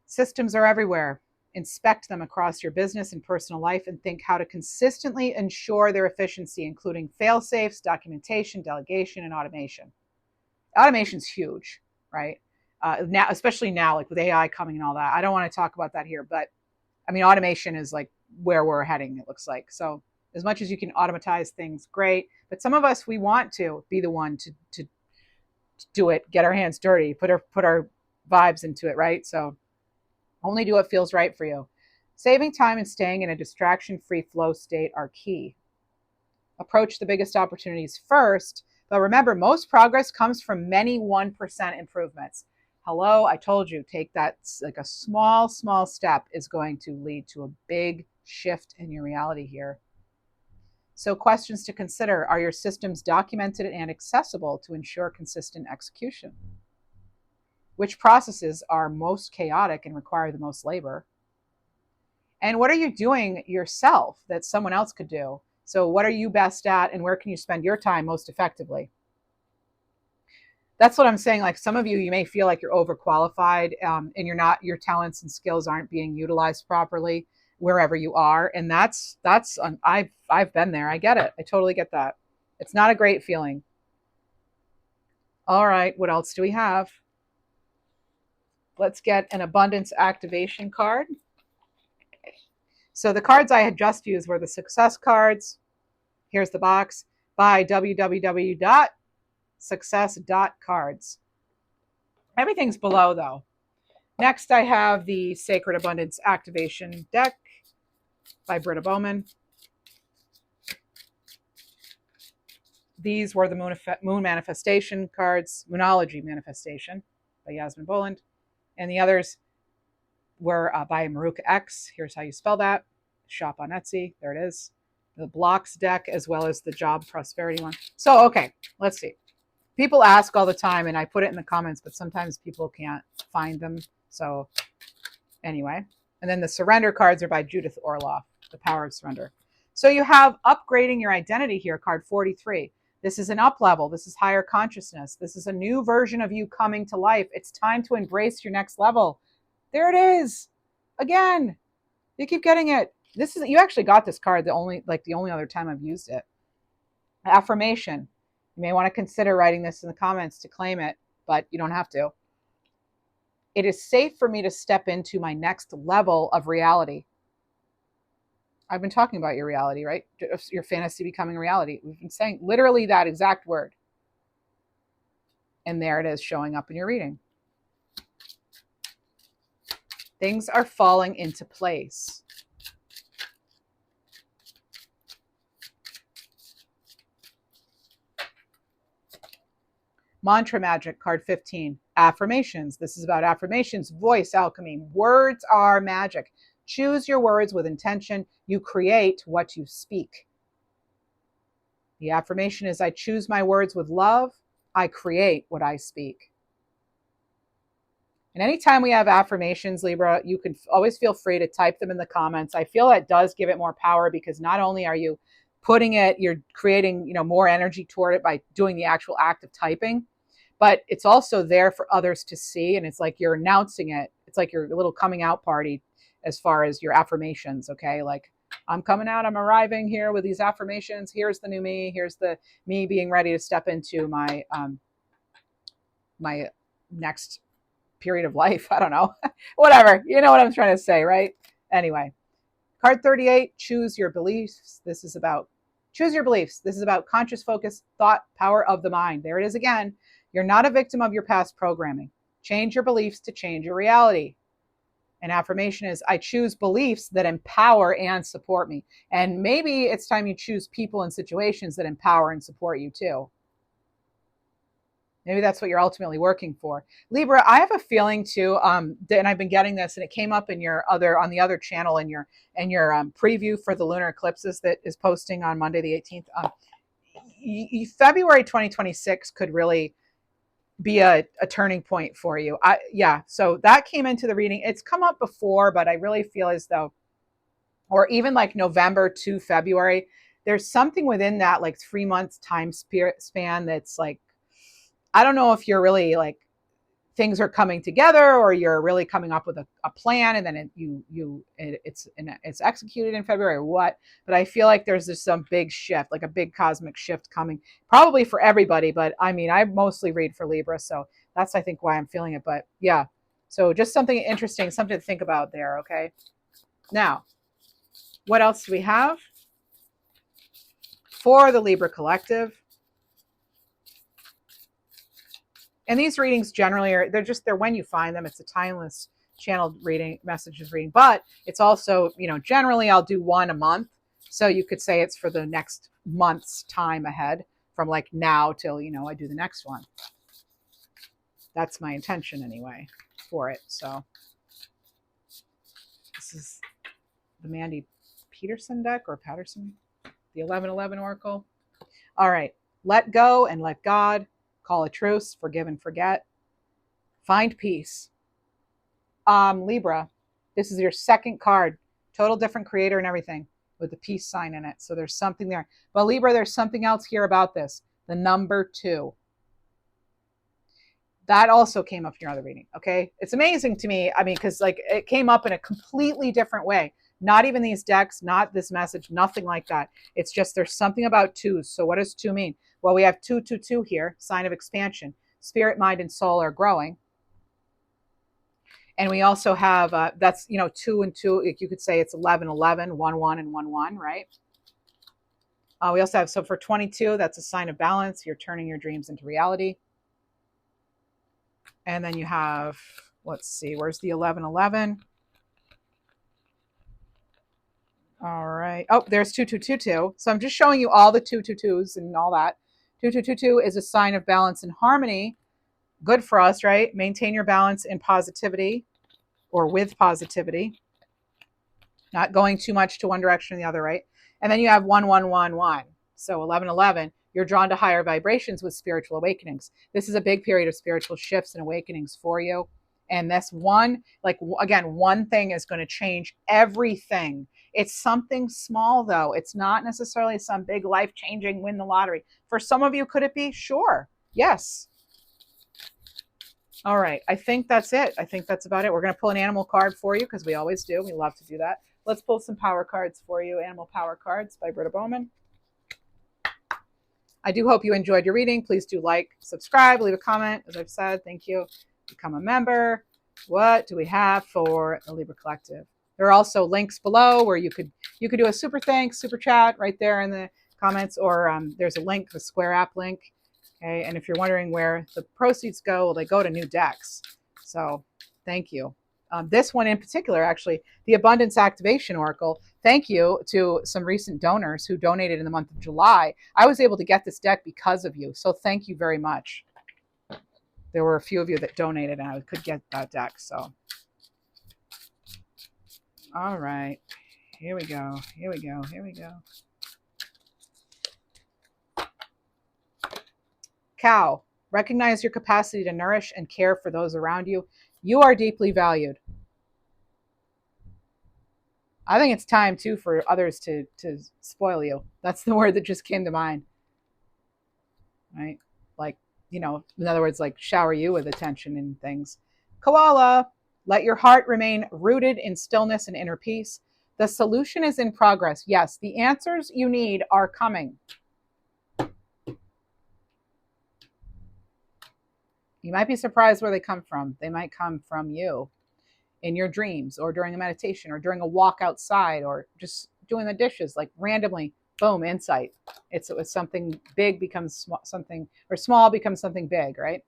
Systems are everywhere. Inspect them across your business and personal life and think how to consistently ensure their efficiency, including fail-safes, documentation, delegation, and automation. Automation is huge, right? Now, especially now, like with AI coming and all that. I don't want to talk about that here, but I mean, automation is like where we're heading, it looks like. So as much as you can automatize things, great. But some of us, we want to be the one to do it, get our hands dirty, put our vibes into it, right? So only do what feels right for you. Saving time and staying in a distraction-free flow state are key. Approach the biggest opportunities first, but remember, most progress comes from many 1% improvements. Hello, I told you, take that, like a small step is going to lead to a big shift in your reality here. So questions to consider: are your systems documented and accessible to ensure consistent execution? Which processes are most chaotic and require the most labor? And what are you doing yourself that someone else could do? So what are you best at and where can you spend your time most effectively? That's what I'm saying. Like some of you may feel like you're overqualified and your talents and skills aren't being utilized properly. wherever you are. And I've been there. I get it. I totally get that. It's not a great feeling. All right, what else do we have? Let's get an abundance activation card. So the cards I had just used were the success cards. Here's the box by www.success.cards. Everything's below though. Next, I have the Sacred Abundance Activation deck by Britta Bowman. These were the Moon Manifestation cards, Moonology Manifestation by Yasmin Boland. And the others were by Maruka X. Here's how you spell that. Shop on Etsy. There it is. The Blocks deck, as well as the Job Prosperity one. So, okay, let's see. People ask all the time, and I put it in the comments, but sometimes people can't find them. So, anyway. And then the Surrender cards are by Judith Orloff, The Power of Surrender. So you have upgrading your identity here, card 43. This is an up level. This is higher consciousness. This is a new version of you coming to life. It's time to embrace your next level. There it is. Again, you keep getting it. You actually got this card the only other time I've used it. Affirmation. You may want to consider writing this in the comments to claim it, but you don't have to. It is safe for me to step into my next level of reality. I've been talking about your reality, right? Your fantasy becoming reality. We've been saying literally that exact word. And there it is showing up in your reading. Things are falling into place. Mantra Magic, card 15. Affirmations. This is about affirmations, voice alchemy. Words are magic. Choose your words with intention. You create what you speak. The affirmation is, I choose my words with love. I create what I speak. And anytime we have affirmations, Libra, you can always feel free to type them in the comments. I feel that does give it more power, because not only are you putting it, you're creating, more energy toward it by doing the actual act of typing, but it's also there for others to see. And it's like you're announcing it. It's like your little coming out party as far as your affirmations. Okay. Like, I'm coming out, I'm arriving here with these affirmations. Here's the new me. Here's the me being ready to step into my, my next period of life. I don't know, whatever, you know what I'm trying to say, right? Anyway, card 38, choose your beliefs. This is about choose your beliefs. This is about conscious focus, thought, power of the mind. There it is again. You're not a victim of your past programming. Change your beliefs to change your reality. An affirmation is, I choose beliefs that empower and support me. And maybe it's time you choose people and situations that empower and support you too. Maybe that's what you're ultimately working for. Libra, I have a feeling too, and I've been getting this, and it came up in on the other channel in your preview for the lunar eclipses that is posting on Monday the 18th. February 2026 could really be a turning point for you. So that came into the reading. It's come up before, but I really feel as though, or even like November to February, there's something within that like 3 months time span that's like, I don't know if you're really like things are coming together, or you're really coming up with a plan, and then it's executed in February or what. But I feel like there's just some big shift, like a big cosmic shift coming, probably for everybody. But I mean, I mostly read for Libra, so that's I think why I'm feeling it. But yeah, so just something interesting, something to think about there. Okay, now what else do we have for the Libra collective? And these readings generally they're when you find them. It's a timeless channeled reading, messages reading, but it's also, generally I'll do one a month. So you could say it's for the next month's time ahead, from like now till, I do the next one. That's my intention anyway for it. So this is the Mandy Peterson deck, or Patterson, the 1111 Oracle. All right. Let go and let God. Call a truce, forgive and forget. Find peace. Libra, this is your second card. Total different creator and everything, with the peace sign in it. So there's something there. But Libra, there's something else here about this. The number 2. That also came up in your other reading, okay? It's amazing to me. I mean, because like it came up in a completely different way. Not even these decks, not this message, nothing like that. It's just there's something about twos. So what does two mean? Well, we have 222 here, sign of expansion. Spirit, mind, and soul are growing. And we also have, that's, 2 and 2. You could say it's 11, 11, 1, 1, and 1, 1, right? We also have, so for 22, that's a sign of balance. You're turning your dreams into reality. And then you have, let's see, where's the 11, 11? All right. Oh, there's 2222. So I'm just showing you all the 222s and all that. 2222 is a sign of balance and harmony. Good for us, right? Maintain your balance in positivity or with positivity. Not going too much to one direction or the other, right? And then you have 1111. So 1111, you're drawn to higher vibrations with spiritual awakenings. This is a big period of spiritual shifts and awakenings for you. And this one, like, again, one thing is going to change everything. It's something small, though. It's not necessarily some big life-changing win the lottery. For some of you, could it be? Sure. Yes. All right. I think that's it. I think that's about it. We're going to pull an animal card for you because we always do. We love to do that. Let's pull some power cards for you. Animal power cards by Britta Bowman. I do hope you enjoyed your reading. Please do like, subscribe, leave a comment. As I've said, thank you. Become a member. What do we have for the Libra Collective? There are also links below where you could do a super thanks, super chat right there in the comments, or there's a link, the Square app link. Okay, and if you're wondering where the proceeds go, well, they go to new decks. So thank you. This one in particular, actually, the Abundance Activation Oracle. Thank you to some recent donors who donated in the month of July. I was able to get this deck because of you. So thank you very much. There were a few of you that donated and I could get that deck. So, all right, here we go. Here we go. Here we go. Cow, recognize your capacity to nourish and care for those around you. You are deeply valued. I think it's time, too, for others to spoil you. That's the word that just came to mind. Right? Like, in other words, like shower you with attention and things. Koala, let your heart remain rooted in stillness and inner peace. The solution is in progress. Yes, the answers you need are coming. You might be surprised where they come from. They might come from you in your dreams or during a meditation or during a walk outside or just doing the dishes, like randomly, boom, insight. It's something big becomes something, or small becomes something big, right?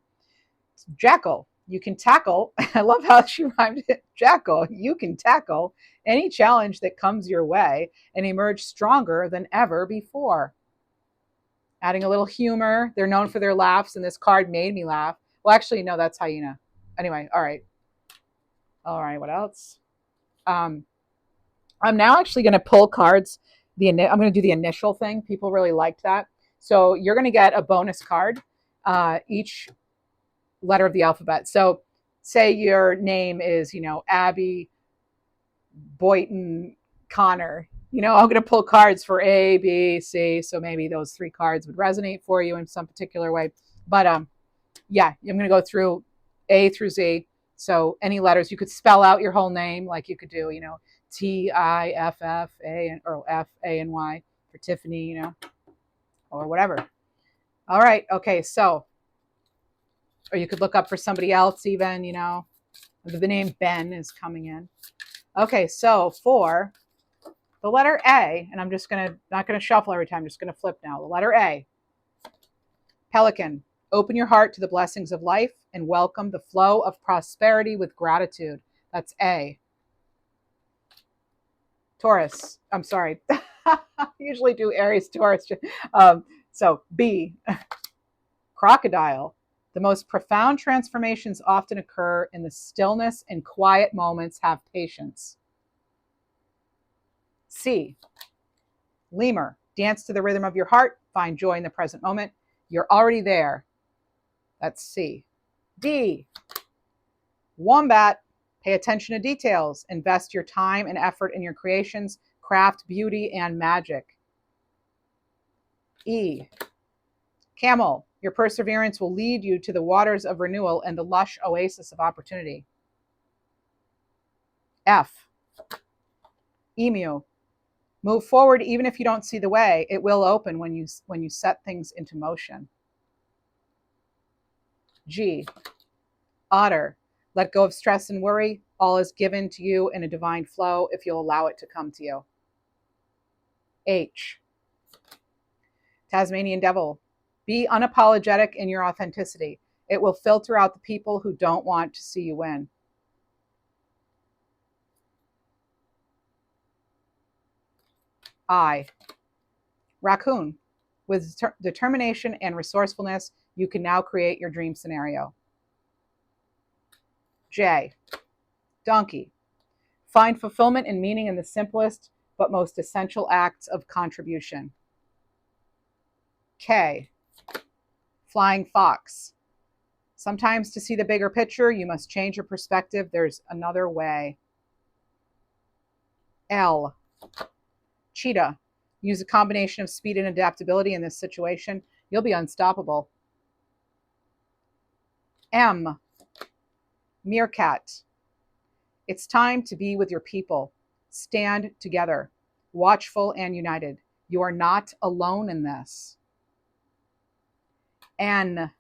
Jackal, you can tackle. I love how she rhymed it. Jackal, you can tackle any challenge that comes your way and emerge stronger than ever before. Adding a little humor. They're known for their laughs, and this card made me laugh. Well, actually, no, that's hyena. Anyway, all right. All right, what else? I'm now actually going to pull cards. I'm going to do the initial thing. People really liked that. So you're going to get a bonus card, each letter of the alphabet. So say your name is, Abby Boynton Connor. I'm going to pull cards for A, B, C. So maybe those 3 cards would resonate for you in some particular way. But yeah, I'm going to go through A through Z. So any letters, you could spell out your whole name, like you could do, T-I-F-F-A, or F-A-N-Y for Tiffany, or whatever. All right. Okay. So, or you could look up for somebody else even, the name Ben is coming in. Okay. So for the letter A, and I'm just not going to shuffle every time, I'm just going to flip now. The letter A, Pelican. Open your heart to the blessings of life and welcome the flow of prosperity with gratitude. That's A. Taurus. I'm sorry. I usually do Aries, Taurus. So B. Crocodile. The most profound transformations often occur in the stillness and quiet moments. Have patience. C. Lemur. Dance to the rhythm of your heart. Find joy in the present moment. You're already there. That's C. D. Wombat. Pay attention to details. Invest your time and effort in your creations. Craft beauty and magic. E. Camel. Your perseverance will lead you to the waters of renewal and the lush oasis of opportunity. F. Emu. Move forward even if you don't see the way. It will open when you set things into motion. G. Otter. Let go of stress and worry. All is given to you in a divine flow if you'll allow it to come to you. H. Tasmanian Devil. Be unapologetic in your authenticity. It will filter out the people who don't want to see you win. I. Raccoon. With determination and resourcefulness, you can now create your dream scenario. J. Donkey. Find fulfillment and meaning in the simplest but most essential acts of contribution. K. Flying Fox. Sometimes to see the bigger picture, you must change your perspective. There's another way. L. Cheetah. Use a combination of speed and adaptability in this situation. You'll be unstoppable. M. Meerkat. It's time to be with your people. Stand together, watchful and united. You are not alone in this. N.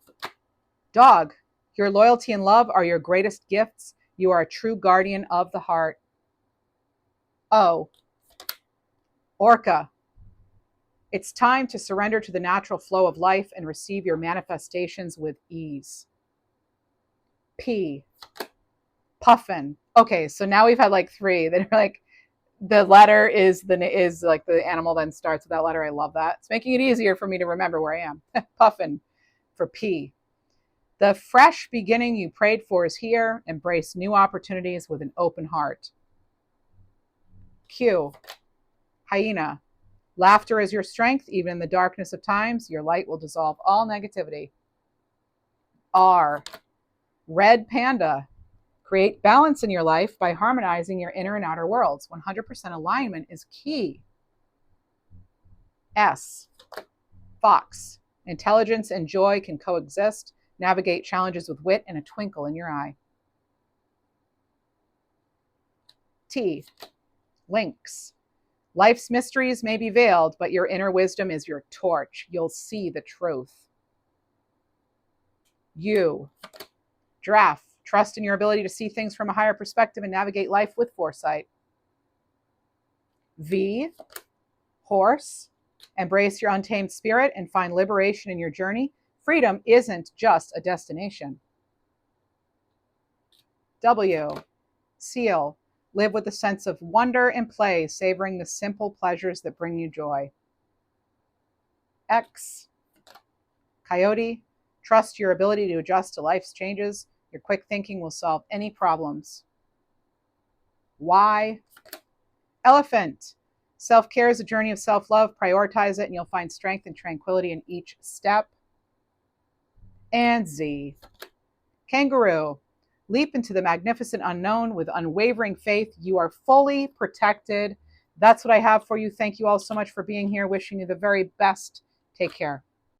Dog. Your loyalty and love are your greatest gifts. You are a true guardian of the heart. O. Orca. It's time to surrender to the natural flow of life and receive your manifestations with ease. P. Puffin. Okay, so now we've had like three that are like the letter is like the animal then starts with that letter. I love that. It's making it easier for me to remember where I am. Puffin for P. The fresh beginning you prayed for is here. Embrace new opportunities with an open heart. Q. Hyena. Laughter is your strength. Even in the darkness of times, your light will dissolve all negativity. R. Red Panda. Create balance in your life by harmonizing your inner and outer worlds. 100% alignment is key. S. Fox. Intelligence and joy can coexist. Navigate challenges with wit and a twinkle in your eye. T. Lynx. Life's mysteries may be veiled, but your inner wisdom is your torch. You'll see the truth. U. Giraffe. Trust in your ability to see things from a higher perspective and navigate life with foresight. V. Horse. Embrace your untamed spirit and find liberation in your journey. Freedom isn't just a destination. W. Seal. Live with a sense of wonder and play, savoring the simple pleasures that bring you joy. X. Coyote. Trust your ability to adjust to life's changes. Your quick thinking will solve any problems. Y. Elephant. Self-care is a journey of self-love. Prioritize it and you'll find strength and tranquility in each step. And Z. Kangaroo. Leap into the magnificent unknown with unwavering faith. You are fully protected. That's what I have for you. Thank you all so much for being here. Wishing you the very best. Take care.